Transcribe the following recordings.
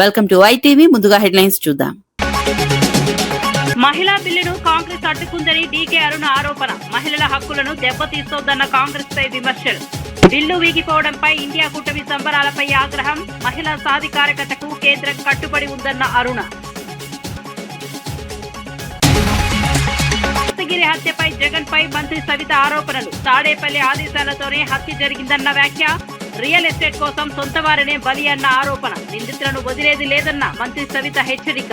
Welcome to ITV. ముందుగా headlines చూద్దాం. మహిళా బిల్లును కాంగ్రెస్ అడ్డుకుందని డీకే అరుణ ఆరోపణ. మహిళల హక్కులను దెబ్బతీస్తోందన్న కాంగ్రెస్ పై విమర్శలు. బిల్లు వీగిపోవడంపై ఇండియా కూటమి సంబరాలపై ఆగ్రహం. మహిళా సాధికారకతకు కేంద్రం కట్టుబడి ఉందన్న అరుణ. దస్తగిరి హత్యపై జగన్ పై మంత్రి సవిత ఆరోపణలు. తాడేపల్లి ఆదేశాలతోనే హత్య జరిగిందన్న వ్యాఖ్య. రియల్ ఎస్టేట్ కోసం సొంత వారినే బలి అన్న ఆరోపణ. నిందితులను వదిలేది లేదన్న మంత్రి సవిత హెచ్చరిక.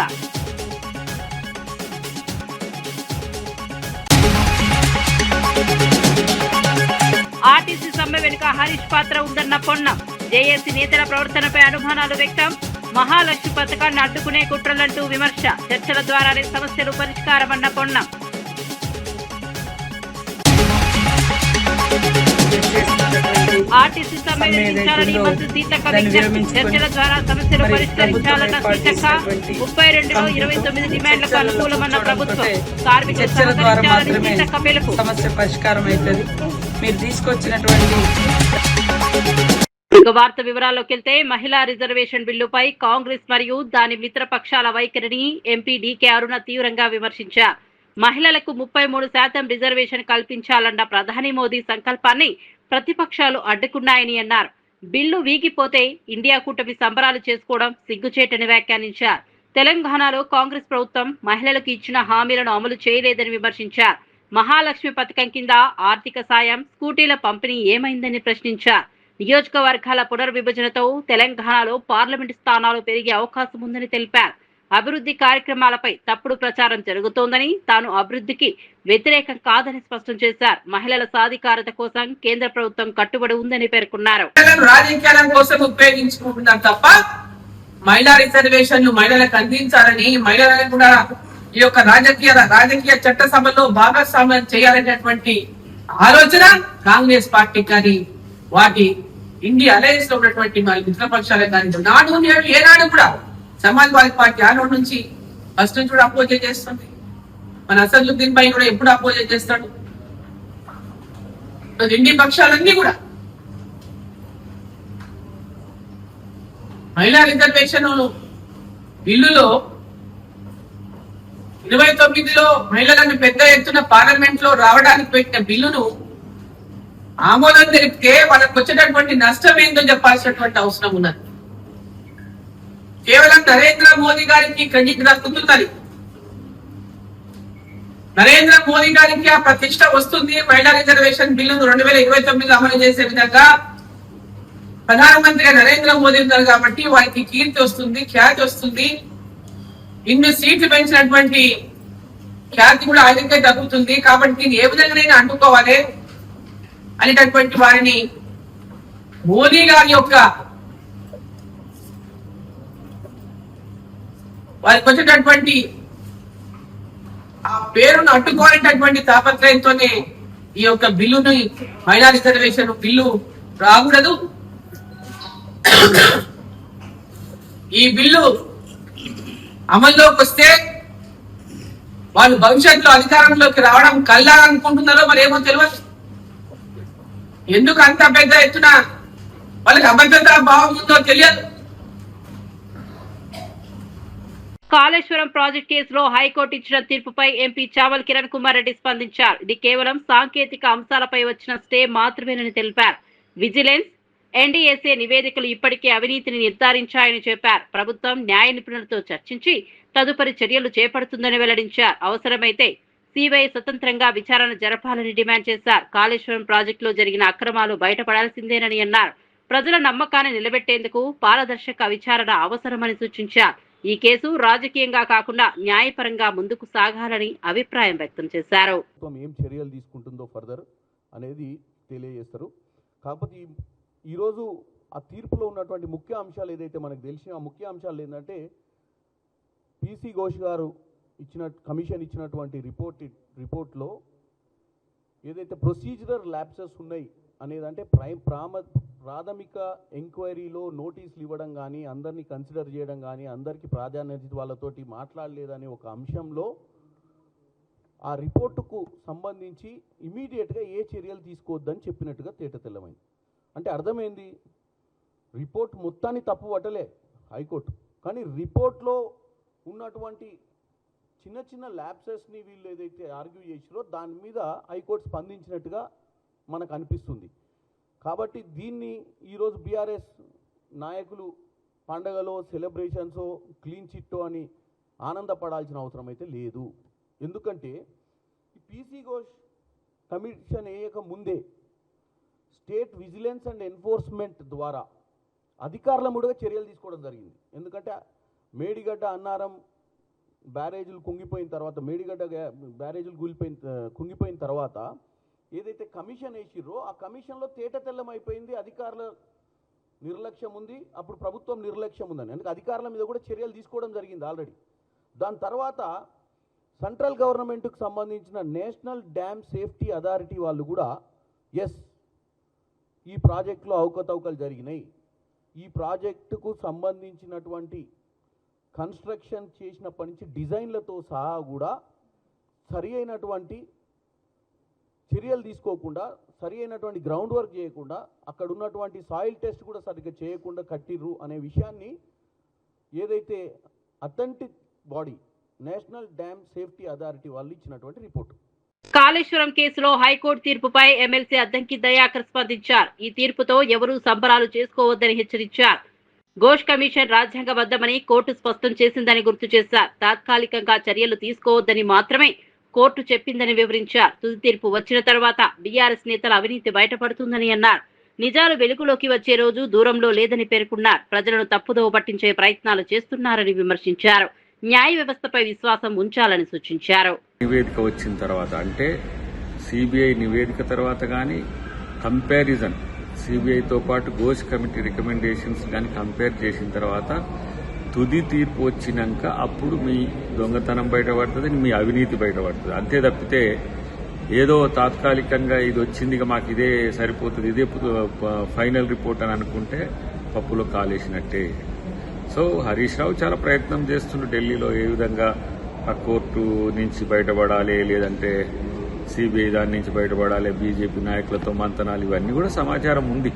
ఆర్టీసీ సమ్మె వెనుక హరీష్ పాత్ర ఉందన్న పొన్నం. జేఏసీ నేతల ప్రవర్తనపై అనుమానాలు వ్యక్తం. మహాలక్ష్మి పథకాన్ని అడ్డుకునే కుట్రలంటూ విమర్శ. చర్చల ద్వారానే సమస్యలు పరిష్కారమన్న పొన్నం. ఆర్టీసీ సమ్మె నిర్మించాలని మంత్రి సీతక్క విజ్ఞప్తి. చర్చల ద్వారా సమస్యలు పరిష్కరించాలన్న సీతక్క. 32లో 29 డిమాండ్లకు అనుకూలమన్న ప్రభుత్వం. కార్మికులు సహకరించాలని సీతక్క పిలుపు. సమస్య పరిష్కారం అవుతుంది. మీరు తీసుకొచ్చినటువంటి వార్త వివరాల్లోకి వెళ్తే, మహిళా రిజర్వేషన్ బిల్లుపై కాంగ్రెస్ మరియు దాని మిత్ర పక్షాల వైఖరిని ఎంపీ డీకే అరుణ తీవ్రంగా విమర్శించారు. మహిళలకు 33% రిజర్వేషన్ కల్పించాలన్న ప్రధాని మోదీ సంకల్పాన్ని ప్రతిపక్షాలు అడ్డుకున్నాయని అన్నారు. బిల్లు వీగిపోతే ఇండియా కూటమి సంబరాలు చేసుకోవడం సిగ్గుచేటని వ్యాఖ్యానించారు. తెలంగాణలో కాంగ్రెస్ ప్రభుత్వం మహిళలకు ఇచ్చిన హామీలను అమలు చేయలేదని విమర్శించారు. మహాలక్ష్మి పథకం కింద ఆర్థిక సాయం, స్కూటీల పంపిణీ ఏమైందని ప్రశ్నించారు. నియోజకవర్గాల పునర్విభజనతో తెలంగాణలో పార్లమెంటు స్థానాలు పెరిగే అవకాశం ఉందని తెలిపారు. అభివృద్ధి కార్యక్రమాలపై తప్పుడు ప్రచారం జరుగుతోందని, తాను అభివృద్ధికి వ్యతిరేకం కాదని స్పష్టం చేశారు. మహిళల సాధికారత కోసం కేంద్ర ప్రభుత్వం కట్టుబడి ఉందని పేర్కొన్నారు. రాజకీయాల కోసం ఉపయోగించుకుంటున్నారు తప్ప మహిళా రిజర్వేషన్లు మహిళలకు అందించాలని, మహిళలను కూడా ఈ యొక్క రాజకీయ చట్టసభలో భాగస్వామ్యం చేయాలనేటువంటి ఆలోచన కాంగ్రెస్ పార్టీ కానీ వాటి ఇండియా అలయన్స్ లో ఉన్నటువంటి మరి మిత్రపక్షాలకు కానీ నాడు ఏనాడు కూడా సమాజ్వాదీ పార్టీ ఆనాడు నుంచి ఫస్ట్ నుంచి కూడా అపోజ్ చేస్తుంది. మన అసదుద్దీన్ పై కూడా ఎప్పుడు అపోజ్ చేస్తాడు. ఇండి పక్షాలన్నీ కూడా మహిళా రిజర్వేషన్ బిల్లులో 29లో మహిళలను పెద్ద ఎత్తున పార్లమెంట్ లో రావడానికి పెట్టిన బిల్లును ఆమోదం తెలిపితే వాళ్ళకు వచ్చేటటువంటి నష్టం ఏందో చెప్పాల్సినటువంటి అవసరం ఉన్నది. కేవలం నరేంద్ర మోదీ గారికి క్రెడిట్ దక్కుతున్నది. నరేంద్ర మోదీ గారికి ఆ ప్రతిష్ట వస్తుంది. మహిళా రిజర్వేషన్ బిల్లును 2029 అమలు చేసే విధంగా ప్రధానమంత్రిగా నరేంద్ర మోదీ ఉన్నారు కాబట్టి వారికి కీర్తి వస్తుంది, ఖ్యాతి వస్తుంది. ఇన్ని సీట్లు పెంచినటువంటి ఖ్యాతి కూడా ఆయనకే దక్కుతుంది. కాబట్టి దీన్ని ఏ విధంగా అడ్డుకోవాలి అనేటటువంటి వారిని మోదీ గారి యొక్క వారికి వచ్చేటటువంటి ఆ పేరును అడ్డుకోవాలనేటటువంటి తాపత్రయంతోనే ఈ యొక్క బిల్లును, మహిళా రిజర్వేషన్ బిల్లు రాకూడదు. ఈ బిల్లు అమల్లోకి వస్తే వాళ్ళు భవిష్యత్తులో అధికారంలోకి రావడం కల్లాలనుకుంటున్నారో మరి ఏమో తెలియదు. ఎందుకు అంత పెద్ద ఎత్తున వాళ్ళకి అభద్రతా భావం ఉందో తెలియదు. కాళేశ్వరం ప్రాజెక్ట్ కేసులో హైకోర్టు ఇచ్చిన తీర్పుపై ఎంపీ చావల్ కిరణ్ కుమార్ రెడ్డి స్పందించారు. ఇది కేవలం సాంకేతిక అంశాలపై వచ్చిన స్టే మాత్రమేనని తెలిపారు. విజిలెన్స్, ఎన్డీఏసీ నివేదికలు ఇప్పటికే అవినీతిని నిర్ధారించాయని చెప్పారు. ప్రభుత్వం న్యాయ నిపుణులతో చర్చించి తదుపరి చర్యలు చేపడుతుందని వెల్లడించారు. అవసరమైతే సిబిఐ స్వతంత్రంగా విచారణ జరపాలని డిమాండ్ చేశారు. కాళేశ్వరం ప్రాజెక్టులో జరిగిన అక్రమాలు బయటపడాల్సిందేనని అన్నారు. ప్రజల నమ్మకాన్ని నిలబెట్టేందుకు పారదర్శక విచారణ అవసరమని సూచించారు. ఈ కేసు రాజకీయంగా కాకుండా న్యాయపరంగా ముందుకు సాగాలని అభిప్రాయం వ్యక్తం చేశారు. ఏం చర్యలు తీసుకుంటుందో ఫర్దర్ అనేది తెలియజేస్తారు. కాకపోతే ఈరోజు ఆ తీర్పులో ఉన్నటువంటి ముఖ్య అంశాలు ఏదైతే మనకు తెలిసిన ఆ ముఖ్య అంశాలు ఏంటంటే, పీసీ ఘోష్ గారు కమిషన్ ఇచ్చినటువంటి రిపోర్ట్లో ఏదైతే ప్రొసీజరల్ ల్యాప్సెస్ ఉన్నాయి అనేదంటే ప్రాథమిక ఎంక్వైరీలో నోటీసులు ఇవ్వడం కానీ, అందరినీ కన్సిడర్ చేయడం కానీ, అందరికీ ప్రాధాన్యత వాళ్ళతోటి మాట్లాడలేదనే ఒక అంశంలో ఆ రిపోర్టుకు సంబంధించి ఇమీడియట్గా ఏ చర్యలు తీసుకోవద్దని చెప్పినట్టుగా తేటతెల్లమైంది. అంటే అర్థమైంది, రిపోర్ట్ మొత్తాన్ని తప్పు పట్టలే హైకోర్టు, కానీ రిపోర్ట్లో ఉన్నటువంటి చిన్న చిన్న ల్యాప్సెస్ని వీళ్ళు ఏదైతే ఆర్గ్యూ చేసిరో దాని మీద హైకోర్టు స్పందించినట్టుగా మనకు అనిపిస్తుంది. కాబట్టి దీన్ని ఈరోజు బీఆర్ఎస్ నాయకులు పండగలో సెలబ్రేషన్సో క్లీన్ చిట్టో అని ఆనందపడాల్సిన అవసరం అయితే లేదు. ఎందుకంటే పీసీ ఘోష్ కమిషన్ వేయక ముందే స్టేట్ విజిలెన్స్ అండ్ ఎన్ఫోర్స్మెంట్ ద్వారా అధికారుల ముడిగా చర్యలు తీసుకోవడం జరిగింది. ఎందుకంటే మేడిగడ్డ అన్నారం బ్యారేజీలు కుంగిపోయిన తర్వాత, మేడిగడ్డ బ్యారేజీలు కుంగిపోయిన తర్వాత ఏదైతే కమిషన్ వేసిర్రో ఆ కమిషన్లో తేట తెల్లమైపోయింది. అధికారుల నిర్లక్ష్యం ఉంది, అప్పుడు ప్రభుత్వం నిర్లక్ష్యం ఉందని. అందుకే అధికారుల మీద కూడా చర్యలు తీసుకోవడం జరిగింది ఆల్రెడీ. దాని తర్వాత సెంట్రల్ గవర్నమెంట్కు సంబంధించిన నేషనల్ డ్యామ్ సేఫ్టీ అథారిటీ వాళ్ళు కూడా ఈ ప్రాజెక్టులో అవకతవకలు జరిగినాయి, ఈ ప్రాజెక్టుకు సంబంధించినటువంటి కన్స్ట్రక్షన్ చేసినప్పటి నుంచి డిజైన్లతో సహా కూడా సరి అయినటువంటి చర్యలు తీసుకోకుండా, సరి అయినటువంటి గ్రౌండ్ వర్క్ చేయకుండా, అక్కడ ఉన్నటువంటి సాయిల్ టెస్ట్ కూడా సరిగ్గా చేయకుండా కట్టిర్రు అనే విషయాన్ని ఏదైతే authentic body national dam safety authority వాళ్ళు ఇచ్చినటువంటి రిపోర్టు. కాళేశ్వరం కేసులో హైకోర్టు తీర్పుపై ఎమ్మెల్సీ అద్దంకి దయాకర్ స్పందించారు. ఈ తీర్పుతో ఎవరూ సంబరాలు చేసుకోవద్దని హెచ్చరించారు. ఘోష్ కమిషన్ రాజ్యాంగబద్ధమని కోర్టు స్పష్టం చేసిందని గుర్తు చేశారు. తాత్కాలికంగా చర్యలు తీసుకోవద్దని మాత్రమే కోర్టు చెప్పిందని వివరించారు. తుది తీర్పు వచ్చిన తర్వాత బీఆర్ఎస్ నేతల అవినీతి బయటపడుతుందని అన్నారు. నిజాలు వెలుగులోకి వచ్చే రోజు దూరంలో లేదని పేర్కొన్నారు. ప్రజలను తప్పుదోవ పట్టించే ప్రయత్నాలు చేస్తున్నారని విమర్శించారు. న్యాయ వ్యవస్థపై విశ్వాసం ఉంచాలని సూచించారు. నివేదిక వచ్చిన తర్వాత, అంటే సిబిఐ నివేదిక తర్వాత కానీ కంపారిజన్ సిబిఐతో పాటు ఘోష్ కమిటీ రికమెండేషన్స్ కానీ కంపేర్ చేసిన తర్వాత తుది తీర్పు వచ్చినాక అప్పుడు మీ దొంగతనం బయటపడుతుంది, మీ అవినీతి బయటపడుతుంది. అంతే తప్పితే ఏదో తాత్కాలికంగా ఇది వచ్చింది మాకు ఇదే సరిపోతుంది, ఇదే ఫైనల్ రిపోర్ట్ అని అనుకుంటే పప్పులో కాలేసినట్టే. సో హరీష్ రావు చాలా ప్రయత్నం చేస్తుండ్రు ఢిల్లీలో ఏ విధంగా ఆ కోర్టు నుంచి బయటపడాలి, లేదంటే సిబిఐ దాని నుంచి బయటపడాలి, బీజేపీ నాయకులతో మంతనాలు, ఇవన్నీ కూడా సమాచారం ఉంది.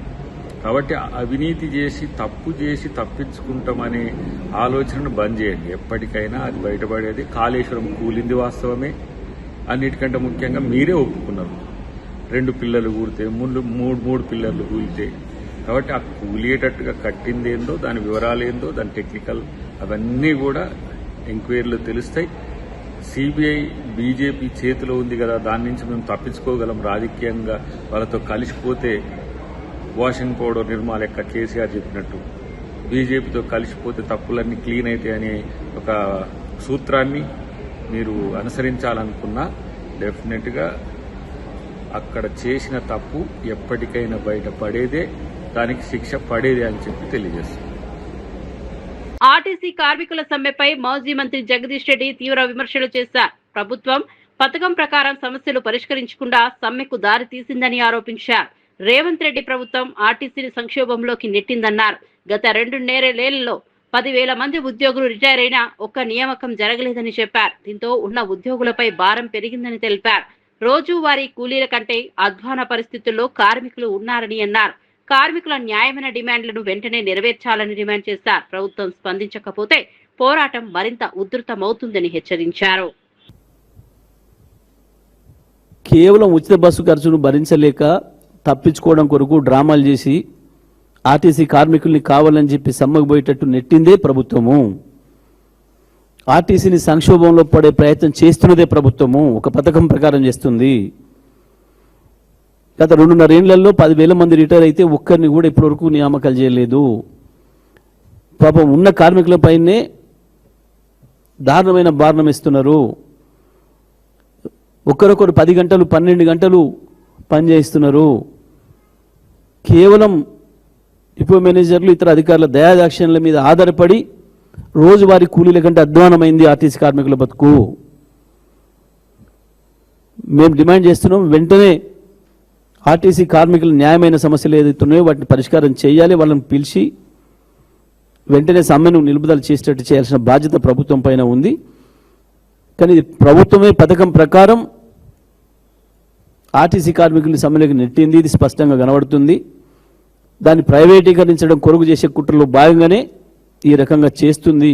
కాబట్టి అవినీతి చేసి తప్పు చేసి తప్పించుకుంటామనే ఆలోచనను బంద్ చేయండి. ఎప్పటికైనా అది బయటపడేది. కాళేశ్వరం కూలింది వాస్తవమే, అన్నిటికంటే ముఖ్యంగా మీరే ఒప్పుకున్నారు. 2 పిల్లలు కూలితే, 3 పిల్లలు కూలితే. కాబట్టి ఆ కూలియేటట్టుగా కట్టింది ఏందో, దాని వివరాలు ఏందో, దాని టెక్నికల్ అవన్నీ కూడా ఎంక్వైరీలో తెలుస్తాయి. సిబిఐ బీజేపీ చేతిలో ఉంది కదా, దాని నుంచి మేము తప్పించుకోగలం రాజకీయంగా. వాళ్ళతో కలిసిపోతే వాషింగ్ పౌడర్ నిర్మా లెక్క కేసీఆర్ చెప్పినట్టు బీజేపీతో కలిసిపోతే తప్పులన్నీ క్లీన్ అవుతాయి అనే ఒక సూత్రాన్ని మీరు అనుసరించాలనుకున్నా డెఫినెట్గా అక్కడ చేసిన తప్పు ఎప్పటికైనా బయటపడేదే, దానికి శిక్ష పడేదే అని చెప్పి తెలియజేస్తుంది. ఆర్టీసీ కార్మికుల సమ్మెపై మాజీ మంత్రి జగదీష్ రెడ్డి తీవ్ర విమర్శలు చేశారు. ప్రభుత్వం పథకం ప్రకారం సమస్యలు పరిష్కరించకుండా సమ్మెకు దారి తీసిందని ఆరోపించారు. రేవంత్ రెడ్డి ప్రభుత్వం ఆర్టీసీని సంక్షోభంలోకి నెట్టిందన్నారు. గత 2.5 ఏళ్లలో 10,000 మంది ఉద్యోగులు రిటైర్ అయినా ఒక్క నియామకం జరగలేదని చెప్పారు. దీంతో ఉన్న ఉద్యోగులపై భారం పెరిగిందని తెలిపారు. రోజువారీ కూలీల కంటే అధ్వాన పరిస్థితుల్లో కార్మికులు ఉన్నారని అన్నారు. కార్మికుల న్యాయమైన డిమాండ్లను వెంటనే నెరవేర్చాలని డిమాండ్ చేశారు. ప్రభుత్వం స్పందించకపోతే పోరాటం మరింత ఉధృతమవుతుందని హెచ్చరించారు. కేవలం ఉచిత బస్సు ఖర్చును భరించలేక తప్పించుకోవడం కొరకు డ్రామాలు చేసి ఆర్టీసీ కార్మికుల్ని కావాలని చెప్పి సమ్మకు పోయేటట్టు నెట్టిందే ప్రభుత్వము. ఆర్టీసీని సంక్షోభంలో పడే ప్రయత్నం చేస్తున్నదే ప్రభుత్వము. ఒక పథకం ప్రకారం చేస్తుంది. గత 2.5 ఏళ్లలో 10,000 మంది రిటైర్ అయితే ఒక్కరిని కూడా ఇప్పటివరకు నియామకాలు చేయలేదు. పాపం ఉన్న కార్మికులపైనే దారుణమైన భారణం ఇస్తున్నారు. ఒకరొకరు 10 గంటలు 12 గంటలు పనిచేస్తున్నారు. కేవలం డిపో మేనేజర్లు ఇతర అధికారుల దయాదాక్షిణ్యాల మీద ఆధారపడి రోజువారీ కూలీల కంటే అధ్వానమైంది ఆర్టీసీ కార్మికుల బతుకు. మేము డిమాండ్ చేస్తున్నాం, వెంటనే ఆర్టీసీ కార్మికుల న్యాయమైన సమస్యలు ఏదైతే ఉన్నాయో వాటిని పరిష్కారం చేయాలి. వాళ్ళని పిలిచి వెంటనే సమ్మెను నిలుపుదల చేసేటట్టు చేయాల్సిన బాధ్యత ప్రభుత్వం పైన ఉంది. కానీ ప్రభుత్వమే పథకం ప్రకారం ఆర్టీసీ కార్మికుల్ని సమ్మెలోకి నెట్టింది. ఇది స్పష్టంగా కనబడుతుంది. దాన్ని ప్రైవేటీకరించడం కొరకు చేసే కుట్రలో భాగంగానే ఈ రకంగా చేస్తుంది.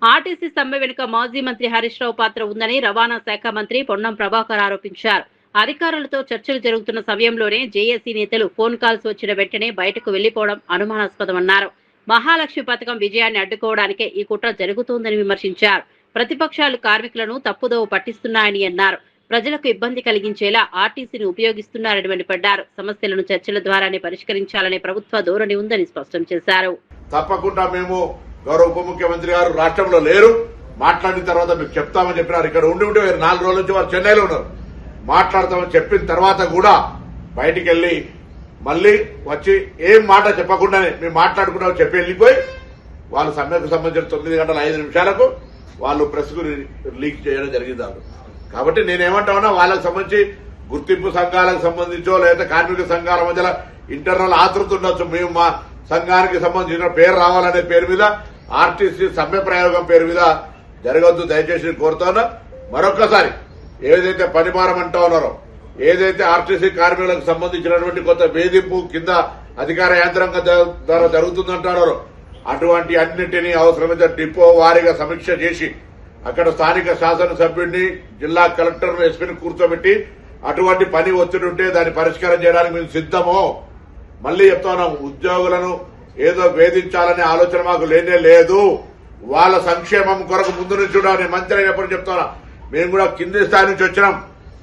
ఆర్టీసీ సమ్మె వెనుక మాజీ మంత్రి హరీష్ రావు పాత్ర ఉందని రవాణా శాఖ మంత్రి పొన్నం ప్రభాకర్ ఆరోపించారు. అధికారులతో చర్చలు జరుగుతున్న సమయంలోనే జేఏసీ నేతలు ఫోన్ కాల్స్ వచ్చిన వెంటనే బయటకు వెళ్లిపోవడం అనుమానాస్పదమన్నారు. మహాలక్ష్మి పథకం విజయాన్ని అడ్డుకోవడానికే ఈ కుట్ర జరుగుతోందని విమర్శించారు. ప్రతిపక్షాలు కార్మికులను తప్పుదోవ పట్టిస్తున్నాయని అన్నారు. ప్రజలకు ఇబ్బంది కలిగించేలా ఆర్టీసీని ఉపయోగిస్తున్నారని మండిపడ్డారు. సమస్యలను చర్చల ద్వారానే పరిష్కరించాలనే ప్రభుత్వ ధోరణి ఉందని స్పష్టం చేశారు. తప్పకుండా మేము గౌరవ ఉప ముఖ్యమంత్రి గారు రాష్ట్రంలో లేరు, మాట్లాడిన తర్వాత మీకు చెప్తామని చెప్పినారు. ఇక్కడ ఉండి 4 రోజుల నుంచి వారు చెన్నైలో ఉన్నారు. మాట్లాడతామని చెప్పిన తర్వాత కూడా బయటికి వెళ్లి మళ్లీ వచ్చి ఏం మాట చెప్పకుండానే మేము మాట్లాడుకున్నామని చెప్పి వెళ్లిపోయి వాళ్ళు సమ్మెకు సంబంధించిన 9 గంటల 5 నిమిషాలకు వాళ్ళు ప్రెస్ కు లీక్ చేయడం జరిగింది. కాబట్టి నేనేమంటా ఉన్నా, వాళ్ళకి సంబంధించి గుర్తింపు సంఘాలకు సంబంధించో లేదా కార్మిక సంఘాల మధ్యలో ఇంటర్నల్ ఆతృత ఉండొచ్చు. మేము మా సంఘానికి సంబంధించిన పేరు రావాలనే పేరు మీద ఆర్టీసీ సమ్మె ప్రయోగం పేరు మీద జరగవద్దు దయచేసి కోరుతున్నా. మరొకసారి ఏదైతే పనిభారం అంటా ఉన్నారో, ఏదైతే ఆర్టీసీ కార్మికులకు సంబంధించినటువంటి కొంత వేధింపు కింద అధికార యంత్రాంగం ద్వారా జరుగుతుందంటున్నారో అటువంటి అన్నింటినీ అవసరమైతే డిపో వారీగా సమీక్ష చేసి అక్కడ స్థానిక శాసనసభ్యుడిని, జిల్లా కలెక్టర్, ఎస్పీని కూర్చోబెట్టి అటువంటి పని ఒత్తిడి ఉంటే దాన్ని పరిష్కారం చేయడానికి మేము సిద్దము. మళ్లీ చెప్తా ఉన్నాం, ఉద్యోగులను ఏదో వేధించాలనే ఆలోచన మాకు లేనే లేదు. వాళ్ళ సంక్షేమం కొరకు ముందు నుంచి చూడాలని మంత్రి అయినప్పుడు చెప్తున్నా. మేము కూడా కింది స్థాయి నుంచి వచ్చినాం.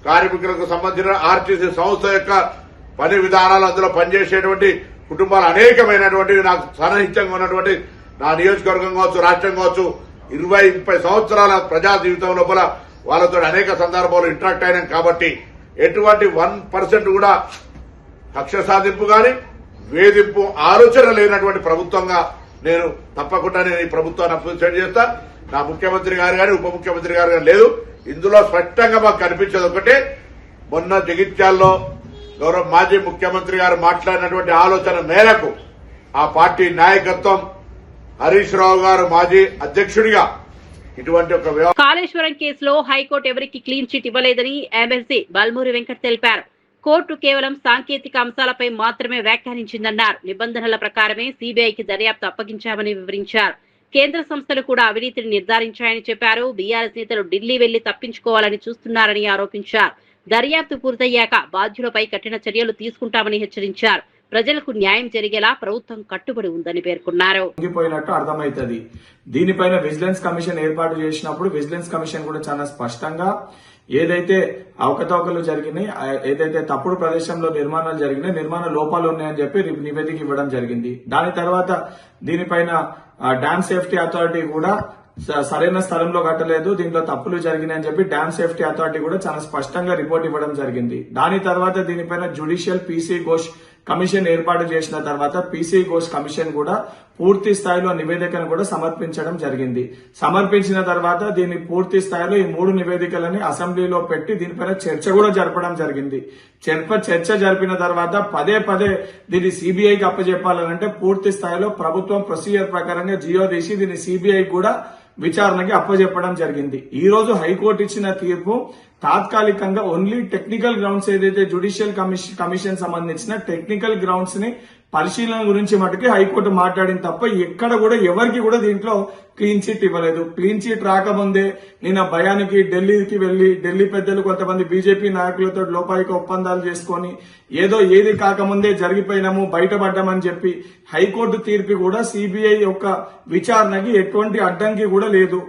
కార్మికులకు సంబంధించిన ఆర్టీసీ సంస్థ యొక్క పని విధానాలు, అందులో పనిచేసేటువంటి కుటుంబాలు అనేకమైనటువంటివి నాకు సన్నిహితంగా ఉన్నటువంటి నా నియోజకవర్గం కావచ్చు, రాష్ట్రం కావచ్చు, 20-30 సంవత్సరాల ప్రజా జీవితం లోపల వాళ్ళతో అనేక సందర్భాలు ఇంటరాక్ట్ అయినాం. కాబట్టి ఎటువంటి 1% కూడా కక్ష సాధింపు గాని వేధింపు ఆలోచన లేనటువంటి ప్రభుత్వంగా నేను తప్పకుండా ఈ ప్రభుత్వాన్ని అప్రిషియేట్ చేస్తా. నా ముఖ్యమంత్రి గారు గాని ఉప ముఖ్యమంత్రి గారు గాని లేదు. ఇందులో స్పష్టంగా మాకు కనిపించేది ఒకటే, మొన్న జగిత్యాల్లో గౌరవ మాజీ ముఖ్యమంత్రి గారు మాట్లాడినటువంటి ఆలోచన మేరకు ఆ పార్టీ నాయకత్వం, హరీష్ రావు గారు మాజీ అధ్యక్షుడిగా ఇటువంటి ఒక కాళేశ్వరం కేసులో హైకోర్టు ఎవరికి క్లీన్ చిట్ ఇవ్వలేదని ఎమ్మెల్సీ బల్మూరి వెంకట్ తెలిపారు. కోర్టు కేవలం సాంకేతిక అంశాలపై మాత్రమే వ్యాఖ్యానించిందన్నారు. నిబంధనల ప్రకారమే సీబీఐకి దర్యాప్తు అప్పగించామని వివరించారు. కేంద్ర సంస్థలు కూడా అవినీతిని నిర్ధారించాయని చెప్పారు. బీఆర్ఎస్ నేతలు ఢిల్లీ వెళ్లి తప్పించుకోవాలని చూస్తున్నారని ఆరోపించారు. దర్యాప్తు పూర్తయ్యాక బాధ్యులపై కఠిన చర్యలు తీసుకుంటామని హెచ్చరించారు. ప్రజలకు న్యాయం జరిగేలా ప్రభుత్వం కట్టుబడి ఉందని పేర్కొన్నారు. అర్థమైతది. దీనిపైన విజిలెన్స్ కమిషన్ ఏర్పాటు చేసినప్పుడు విజిలెన్స్ కమిషన్ కూడా చాలా స్పష్టంగా ఏదైతే అవకతవకలు జరిగినాయి, ఏదైతే తప్పుడు ప్రదేశంలో నిర్మాణాలు జరిగినాయి, నిర్మాణ లోపాలు ఉన్నాయని చెప్పి నివేదిక ఇవ్వడం జరిగింది. దాని తర్వాత దీనిపైన డ్యామ్ సేఫ్టీ అథారిటీ కూడా సరైన స్థలంలో కట్టలేదు, దీంట్లో తప్పులు జరిగినాయని చెప్పి డ్యామ్ సేఫ్టీ అథారిటీ కూడా చాలా స్పష్టంగా రిపోర్ట్ ఇవ్వడం జరిగింది. దాని తర్వాత దీనిపైన జ్యుడిషియల్ పీసీ ఘోష్ కమిషన్ ఏర్పాటు చేసిన తర్వాత పీసీ ఘోష్ కమిషన్ కూడా పూర్తి స్థాయిలో నివేదికను కూడా సమర్పించడం జరిగింది. సమర్పించిన తర్వాత దీన్ని పూర్తి స్థాయిలో ఈ 3 నివేదికలని అసెంబ్లీలో పెట్టి దీనిపైన చర్చ కూడా జరపడం జరిగింది. చర్చ జరిపిన తర్వాత పదే దీన్ని సిబిఐకి అప్పచెప్పాలంటే పూర్తి స్థాయిలో ప్రభుత్వం ప్రొసీజర్ ప్రకారంగా జియో తీసి దీన్ని సిబిఐ కూడా విచారణకి అప్పచెప్పడం జరిగింది. ఈ రోజు హైకోర్టు ఇచ్చిన తీర్పు తాత్కాలికంగా ఓన్లీ టెక్నికల్ గ్రౌండ్స్ ఏదైతే జ్యుడిషియల్ కమిషన్ సంబంధించిన టెక్నికల్ గ్రౌండ్స్ ని పరిశీలన గురించి మటుకి హైకోర్టు మాట్లాడింది తప్ప ఎక్కడ కూడా ఎవరికి కూడా దీంట్లో క్లీన్ చిట్ ఇవ్వలేదు. క్లీన్ చిట్ రాకముందే నిన్న భయానికి ఢిల్లీకి వెళ్లి ఢిల్లీ పెద్దలు కొంతమంది బీజేపీ నాయకులతో లోపాయిక ఒప్పందాలు చేసుకుని ఏది కాకముందే జరిగిపోయినాము, బయటపడ్డామని చెప్పి హైకోర్టు తీర్పు కూడా సిబిఐ యొక్క విచారణకి ఎటువంటి అడ్డంకి కూడా లేదు.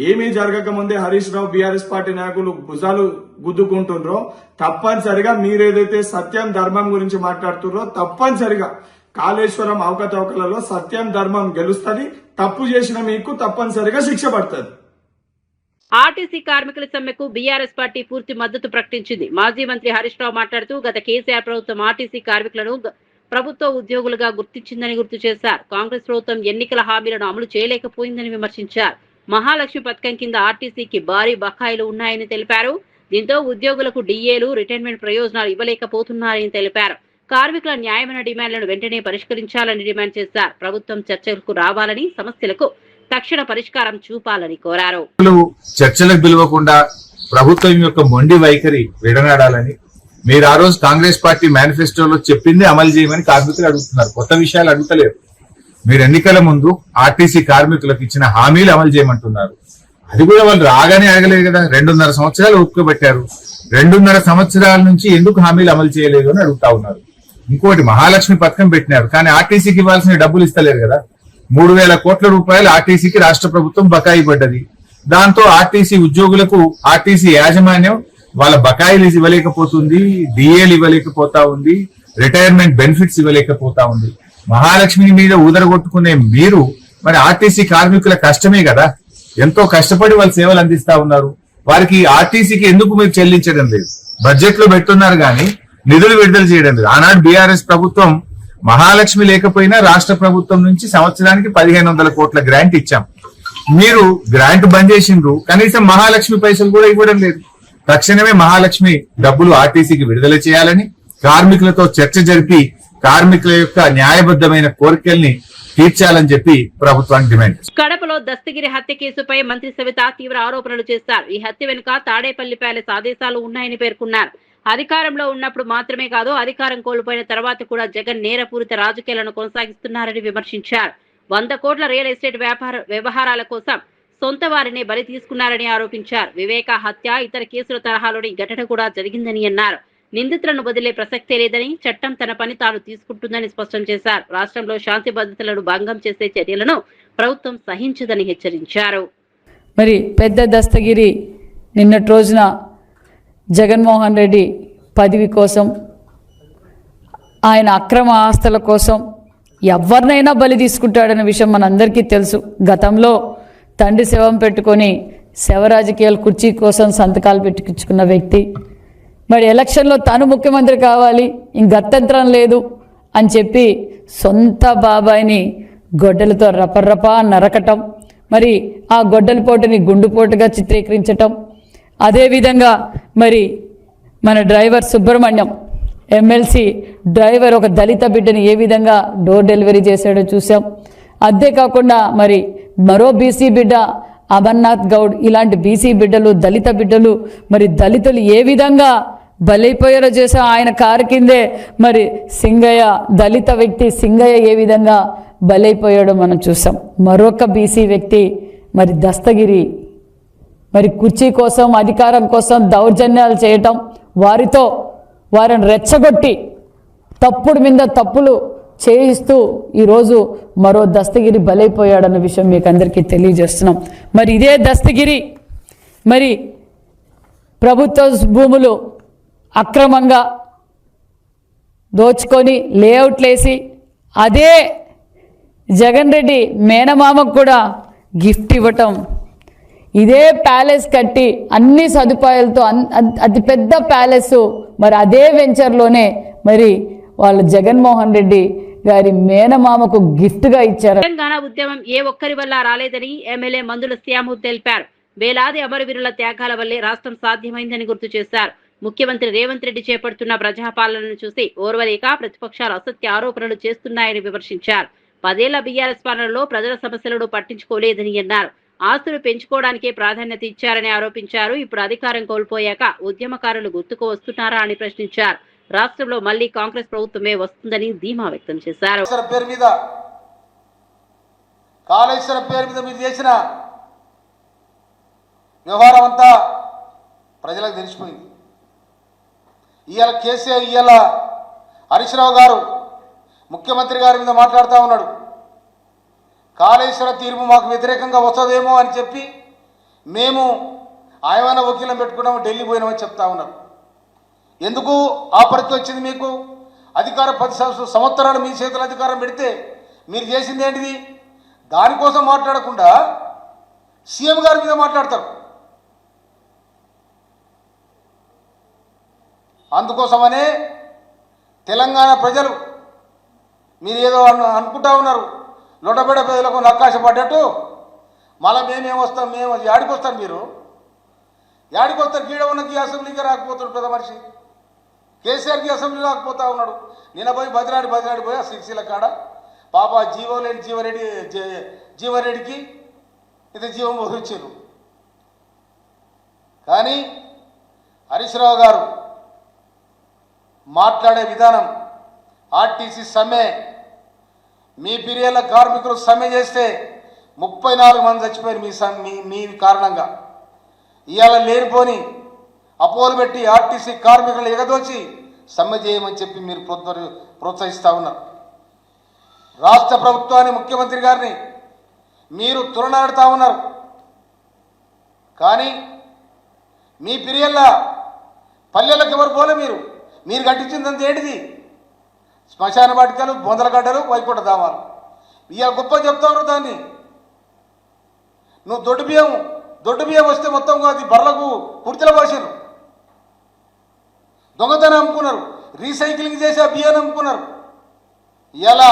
ఏమీ జరగకముందే హరీష్ రావు బీఆర్ఎస్ పార్టీ నాయకులు భుజాలు గుద్దుకుంటున్నారో తప్పనిసరిగా మీరేదైతే సత్యం ధర్మం గురించి మాట్లాడుతున్నారో తప్పనిసరిగా కాళేశ్వరం అవకతవకలలో సత్యం ధర్మం గెలుస్తుంది. తప్పు చేసిన మీకు తప్పనిసరిగా శిక్ష పడుతుంది. ఆర్టీసీ కార్మికుల సమ్మెకు బీఆర్ఎస్ పార్టీ పూర్తి మద్దతు ప్రకటించింది. మాజీ మంత్రి హరీష్ రావు మాట్లాడుతూ గత కేసీఆర్ ప్రభుత్వం ఆర్టీసీ కార్మికులను ప్రభుత్వ ఉద్యోగులుగా గుర్తించిందని గుర్తు చేశారు. కాంగ్రెస్ ప్రభుత్వం ఎన్నికల హామీలను అమలు చేయలేకపోయిందని విమర్శించారు. మహాలక్ష్మి పథకం కింద ఆర్టీసీకి భారీ బకాయిలు ఉన్నాయని తెలిపారు. దీంతో ఉద్యోగులకు డిఏలు, రిటైర్మెంట్ ప్రయోజనాలు ఇవ్వలేకపోతున్నారని తెలిపారు. కార్మికుల న్యాయమైన డిమాండ్లను వెంటనే పరిష్కరించాలని డిమాండ్ చేశారు. ప్రభుత్వం చర్చలకు రావాలని, సమస్యలకు తక్షణ పరిష్కారం చూపాలని కోరారు. చర్చలకు పిలవకుండా ప్రభుత్వం యొక్క మొండి వైఖరి విడనాడాలని, మీరు ఆ రోజు కాంగ్రెస్ పార్టీ మేనిఫెస్టోలో చెప్పింది అమలు చేయమని కార్మికులు అడుగుతున్నారు. కొత్త విషయాలు అడుగుతలేరు. మీరు ఎన్నికల ముందు ఆర్టీసీ కార్మికులకు ఇచ్చిన హామీలు అమలు చేయమంటున్నారు. అది కూడా వాళ్ళు రాగానే అడగలేదు కదా. 2.5 సంవత్సరాలు ఒప్పుకోబెట్టారు. 2.5 సంవత్సరాల నుంచి ఎందుకు హామీలు అమలు చేయలేదు అని అడుగుతా ఉన్నారు. ఇంకోటి, మహాలక్ష్మి పథకం పెట్టినారు, కానీ ఆర్టీసీకి ఇవ్వాల్సిన డబ్బులు ఇస్తలేరు కదా. 3,000 కోట్ల రూపాయలు ఆర్టీసీకి రాష్ట్ర ప్రభుత్వం బకాయి పడ్డది. దాంతో ఆర్టీసీ ఉద్యోగులకు ఆర్టీసీ యాజమాన్యం వాళ్ళ బకాయిలు ఇవ్వలేకపోతుంది, డిఏలు ఇవ్వలేకపోతా ఉంది, రిటైర్మెంట్ బెనిఫిట్స్ ఇవ్వలేకపోతా ఉంది. మహాలక్ష్మి మీద ఊదరగొట్టుకునే మీరు మరి ఆర్టీసీ కార్మికుల కష్టమే కదా, ఎంతో కష్టపడి వాళ్ళు సేవలు అందిస్తా ఉన్నారు. వారికి ఆర్టీసీకి ఎందుకు మీరు చెల్లించడం లేదు? బడ్జెట్ లో పెట్టున్నారు కానీ నిధులు విడుదల చేయడం లేదు. ఆనాడు బీఆర్ఎస్ ప్రభుత్వం మహాలక్ష్మి లేకపోయినా రాష్ట్ర ప్రభుత్వం నుంచి సంవత్సరానికి 1,500 కోట్ల గ్రాంట్ ఇచ్చాం. మీరు గ్రాంట్ బంద్ చేసిండ్రు, కనీసం మహాలక్ష్మి పైసలు కూడా ఇవ్వడం లేదు. తక్షణమే మహాలక్ష్మి డబ్బులు ఆర్టీసీకి విడుదల చేయాలని కార్మికులతో చర్చ జరిపి కార్మికుల యొక్క న్యాయబద్ధమైన కోరికల్ని తీర్చాలని చెప్పి ప్రభుత్వానికి డిమాండ్ చేస్తారు. కడపలో దస్తగిరి హత్య కేసుపై మంత్రి సవిత తీవ్ర ఆరోపణలు చేశారు. ఈ హత్య వెనుక తాడేపల్లి ప్యాలెస్ ఆదేశాలు ఉన్నాయని పేర్కొన్నారు. అధికారంలో ఉన్నప్పుడు మాత్రమే కాదు, అధికారం కోల్పోయిన తర్వాత కూడా జగన్ నేరపూరిత రాజకీయాలను కొనసాగిస్తున్నారని విమర్శించారు. 100 కోట్ల రియల్ ఎస్టేట్ వ్యవహారాల కోసం సొంత వారినే బలి తీసుకున్నారని ఆరోపించారు. వివేక హత్య, ఇతర కేసుల తరహాలోని ఘటన కూడా జరిగిందని అన్నారు. నిందితులను వదిలే ప్రసక్తే లేదని, చట్టం తన పని తాను తీసుకుంటుందని స్పష్టం చేశారు. రాష్ట్రంలో శాంతి భద్రతలను భంగం చేసే చర్యలను ప్రభుత్వం సహించదని హెచ్చరించారు. మరి పెద్ద దస్తగిరి నిన్నటి రోజున జగన్మోహన్ రెడ్డి పదవి కోసం, ఆయన అక్రమ ఆస్తుల కోసం ఎవరినైనా బలి తీసుకుంటాడన్న విషయం మనందరికీ తెలుసు. గతంలో తండ్రి శవం పెట్టుకొని శవ రాజకీయాల కుర్చీ కోసం సంతకాలు పెట్టించుకున్న వ్యక్తి, మరి ఎలక్షన్లో తాను ముఖ్యమంత్రి కావాలి, ఇంకత్యంతరం లేదు అని చెప్పి సొంత బాబాయిని గొడ్డలతో రపర్రపా నరకటం, మరి ఆ గొడ్డలి పోటుని గుండుపోటుగా చిత్రీకరించటం, అదేవిధంగా మరి మన డ్రైవర్ సుబ్రహ్మణ్యం ఎమ్మెల్సీ డ్రైవర్ ఒక దళిత బిడ్డని ఏ విధంగా డోర్ డెలివరీ చేశాడో చూసాం. అంతేకాకుండా మరి మరో బీసీ బిడ్డ అమర్నాథ్ గౌడ్, ఇలాంటి బీసీ బిడ్డలు, దళిత బిడ్డలు, మరి దళితులు ఏ విధంగా బలైపోయారో చేసాం. ఆయన కారు కిందే మరి సింగయ్య, దళిత వ్యక్తి సింగయ్య ఏ విధంగా బలైపోయాడో మనం చూసాం. మరొక బీసీ వ్యక్తి మరి దస్తగిరి మరి కుర్చీ కోసం, అధికారం కోసం దౌర్జన్యాలు చేయటం, వారిని రెచ్చగొట్టి తప్పుడు మీద తప్పులు చేయిస్తూ ఈరోజు మరో దస్తగిరి బలైపోయాడన్న విషయం మీకు అందరికీ తెలియజేస్తున్నాం. మరి ఇదే దస్తగిరి మరి ప్రభుత్వ భూములు అక్రమంగా దోచుకొని లేఅవుట్లేసి అదే జగన్ రెడ్డి మేనమామకు కూడా గిఫ్ట్ ఇవ్వటం, ఇదే ప్యాలెస్ కట్టి అన్ని సదుపాయాలతో అతి పెద్ద ప్యాలెస్ మరి అదే వెంచర్లోనే మరి వాళ్ళు జగన్మోహన్ రెడ్డి గారి మేనమామకు గిఫ్ట్గా ఇచ్చారు. తెలంగాణ ఉద్యమం ఏ ఒక్కరి వల్ల రాలేదని ఎమ్మెల్యే మందుల శ్యాము తెలిపారు. వేలాది అమరవీరుల త్యాగాల వల్లే రాష్ట్రం సాధ్యమైందని గుర్తు చేశారు. ముఖ్యమంత్రి రేవంత్ రెడ్డి చేపడుతున్న ప్రజాపాలనను చూసి ఓర్వలేక ప్రతిపక్షాలు అసత్య ఆరోపణలు చేస్తున్నాయని విమర్శించారు. 10 ఏళ్ల బీఆర్ఎస్ పాలనలో ప్రజల సమస్యలను పట్టించుకోలేదని అన్నారు. ఆస్తులు పెంచుకోవడానికే ప్రాధాన్యత ఇచ్చారని ఆరోపించారు. ఇప్పుడు అధికారం కోల్పోయాక ఉద్యమకారులు గుర్తుకు వస్తున్నారా అని ప్రశ్నించారు. రాష్ట్రంలో మళ్లీ కాంగ్రెస్ ప్రభుత్వమే వస్తుందని ధీమా వ్యక్తం చేశారు. కాళేశ్వరం పేరు మీద మీరు చేసిన వ్యవహారం అంతా ప్రజలకు తెలిసిపోయింది. ఇవాళ కేసీఆర్, ఇవాళ హరీష్ రావు గారు ముఖ్యమంత్రి గారి మీద మాట్లాడుతూ ఉన్నాడు. కాళేశ్వర తీర్పు మాకు వ్యతిరేకంగా వస్తుందేమో అని చెప్పి మేము ఆయన వకీలం పెట్టుకున్నాము, ఢిల్లీ పోయినామని చెప్తా ఉన్నారు. ఎందుకు ఆ పరిస్థితి వచ్చింది మీకు? అధికారం 10 సంవత్సరాలు మీ చేతుల అధికారం పెడితే మీరు చేసింది ఏంటిది? దానికోసం మాట్లాడకుండా సీఎం గారి మీద మాట్లాడతారు. అందుకోసమనే తెలంగాణ ప్రజలు మీరు ఏదో అనుకుంటా ఉన్నారు, నూటబెడ ప్రజలకు నక్కాశ పడ్డట్టు మళ్ళీ మేమేమొస్తాం, మేము యాడికి వస్తారు, మీరు యాడికి వస్తారు? గీడ ఉన్నకి అసెంబ్లీకి రాకపోతాడు పెద్ద మనిషి. కేసీఆర్కి అసెంబ్లీ రాకపోతా ఉన్నాడు. నిన్న పోయి బదిలాడి పోయి ఆ సిరిసిల్ల కాడ పాప జీవం లేని జీవరెడ్డికి ఇది జీవం వహించారు. కానీ హరీష్ రావు గారు మాట్లాడే విధానం, ఆర్టీసీ సమ్మె మీ పీరియడ్ల కార్మికులు సమ్మె చేస్తే 34 మంది చచ్చిపోయారు మీ కారణంగా. ఇవాళ లేనిపోని అపోలు పెట్టి ఆర్టీసీ కార్మికులు ఎగదోచి సమ్మె చేయమని చెప్పి మీరు ప్రోత్సహిస్తూ ఉన్నారు. రాష్ట్ర ప్రభుత్వాన్ని, ముఖ్యమంత్రి గారిని మీరు తులనాడుతూ ఉన్నారు. కానీ మీ పీరియడ్ల పల్లెలకు ఎవరు పోలే. మీరు కట్టించిందంత ఏంటిది? శ్మశాన వాటికలు, బొందలగడ్డలు, వైకుంఠ ధామాలు. ఇవాళ గొప్ప చెప్తా ఉన్నారు దాన్ని. నువ్వు దొడ్డు బియ్యం వస్తే మొత్తం అది బర్లకు కుర్చీల పోసారు, దొంగతనం అమ్ముకున్నారు, రీసైక్లింగ్ చేసి ఆ బియ్యాన్ని అమ్ముకున్నారు. ఇలా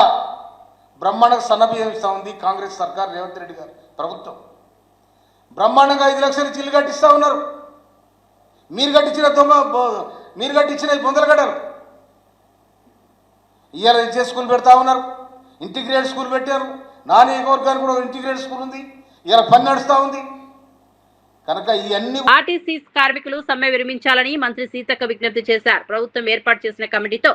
బ్రహ్మాండంగా సన్న బియ్యం ఇస్తూ ఉంది కాంగ్రెస్ సర్కార్, రేవంత్ రెడ్డి గారు ప్రభుత్వం. బ్రహ్మాండంగా 5 లక్షలు చిల్లు కట్టిస్తూ ఉన్నారు. మీరు కట్టించిన బొందలగడ్డలు ఇవాళ ఇచ్చే స్కూల్ పెడతా ఉన్నారు. ఇంటిగ్రేటెడ్ స్కూల్ పెట్టారు. నాన్ నియోజకవర్గానికి కూడా ఇంటిగ్రేటెడ్ స్కూల్ ఉంది. ఇలా పని నడుస్తూ ఉంది. కనుక ఇవన్నీ ఆర్టీసీ కార్మికులు సమ్మె విరమించాలని మంత్రి సీతక్క విజ్ఞప్తి చేశారు. ప్రభుత్వం ఏర్పాటు చేసిన కమిటీతో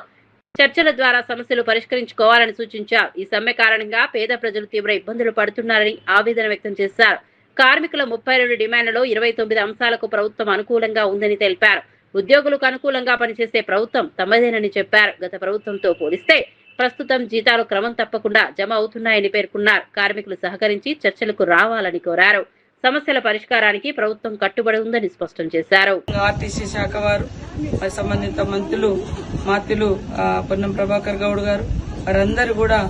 చర్చల ద్వారా సమస్యలు పరిష్కరించుకోవాలని సూచించారు. ఈ సమ్మె కారణంగా పేద ప్రజలు తీవ్ర ఇబ్బందులు పడుతున్నారని ఆవేదన వ్యక్తం చేశారు. కార్మికుల 32 డిమాండ్లలో 29 అంశాలకు ప్రభుత్వం అనుకూలంగా ఉందని తెలిపారు. ఉద్యోగులకు అనుకూలంగా పనిచేసే ప్రభుత్వం తమదేనని చెప్పారు. గత ప్రభుత్వంతో పోలిస్తే ప్రస్తుతం జీతాలు క్రమం తప్పకుండా జమ అవుతున్నాయని పేర్కొన్నారు. కార్మికులు సహకరించి చర్చలకు రావాలని కోరారు. సమస్యల పరిష్కారానికి ప్రభుత్వం కట్టుబడి ఉందని స్పష్టం చేశారు. ఆర్టీసీ శాఖ వారు, సంబంధిత మంత్రులు పొన్నం ప్రభాకర్ గౌడ్ గారు వారందరూ కూడా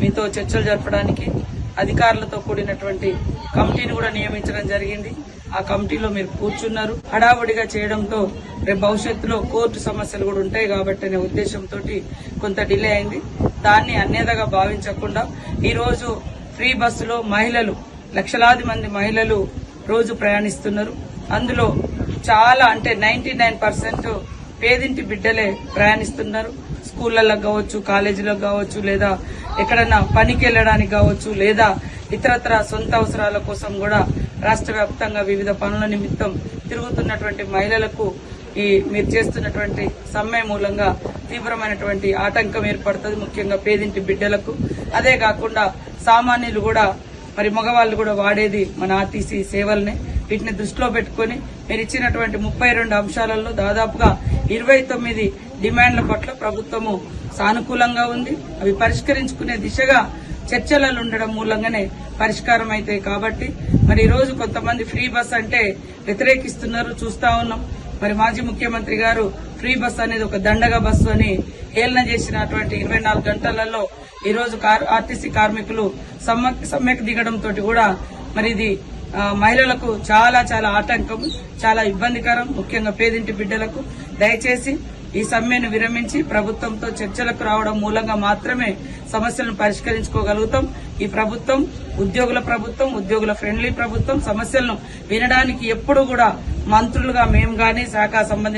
మీతో చర్చలు జరపడానికి అధికారులతో కూడినటువంటి కమిటీని కూడా నియమించడం జరిగింది. ఆ కమిటీలో మీరు కూర్చున్నారు. హడావుడిగా చేయడంతో రేపు భవిష్యత్తులో కోర్టు సమస్యలు కూడా ఉంటాయి కాబట్టి అనే ఉద్దేశంతో కొంత డిలే అయింది. దాన్ని అన్యథగా భావించకుండా ఈరోజు ఫ్రీ బస్సులో లక్షలాది మంది మహిళలు రోజు ప్రయాణిస్తున్నారు. అందులో చాలా 99% పేదింటి బిడ్డలే ప్రయాణిస్తున్నారు. స్కూళ్లలో కావచ్చు, కాలేజీలకు కావచ్చు, లేదా ఎక్కడన్నా పనికి వెళ్లడానికి కావచ్చు, లేదా ఇతరత్ర సొంత అవసరాల కోసం కూడా రాష్ట్ర వ్యాప్తంగా వివిధ పనుల నిమిత్తం తిరుగుతున్నటువంటి మహిళలకు మీరు చేస్తున్నటువంటి సమ్మె మూలంగా తీవ్రమైనటువంటి ఆటంకం ఏర్పడుతుంది, ముఖ్యంగా పేదింటి బిడ్డలకు. అదే కాకుండా సామాన్యులు కూడా మగవాళ్ళు కూడా వాడేది మన ఆర్టీసీ సేవల్ని. వీటిని దృష్టిలో పెట్టుకుని మీరు ఇచ్చినటువంటి 32 అంశాలలో దాదాపుగా 29 డిమాండ్ల పట్ల ప్రభుత్వము సానుకూలంగా ఉంది. అవి పరిష్కరించుకునే దిశగా చర్చలలో ఉండడం మూలంగానే పరిష్కారం అవుతాయి. కాబట్టి ఈ రోజు కొంతమంది ఫ్రీ బస్ అంటే వ్యతిరేకిస్తున్నారు, చూస్తా ఉన్నాం. మాజీ ముఖ్యమంత్రి గారు ఫ్రీ బస్ అనేది ఒక దండగా బస్సు అని హేళన చేసినటువంటి 24 గంటలలో ఈ రోజు ఆర్టీసీ కార్మికులు సమ్మెకు దిగడంతో కూడా ఇది మహిళలకు చాలా చాలా ఆటంకం, చాలా ఇబ్బందికరం, ముఖ్యంగా పేదింటి బిడ్డలకు. దయచేసి ఈ సమ్మెను విరమించి ప్రభుత్వంతో చర్చలకు రావడం మూలంగా మాత్రమే సమస్యలను పరిష్కరించుకోగలుగుతాం. ఈ ప్రభుత్వం ఉద్యోగుల ఫ్రెండ్లీ ప్రభుత్వం. సమస్యలను వినడానికి ఎప్పుడు కూడా మంత్రులుగా మేము గాని శాఖ సంబంధిత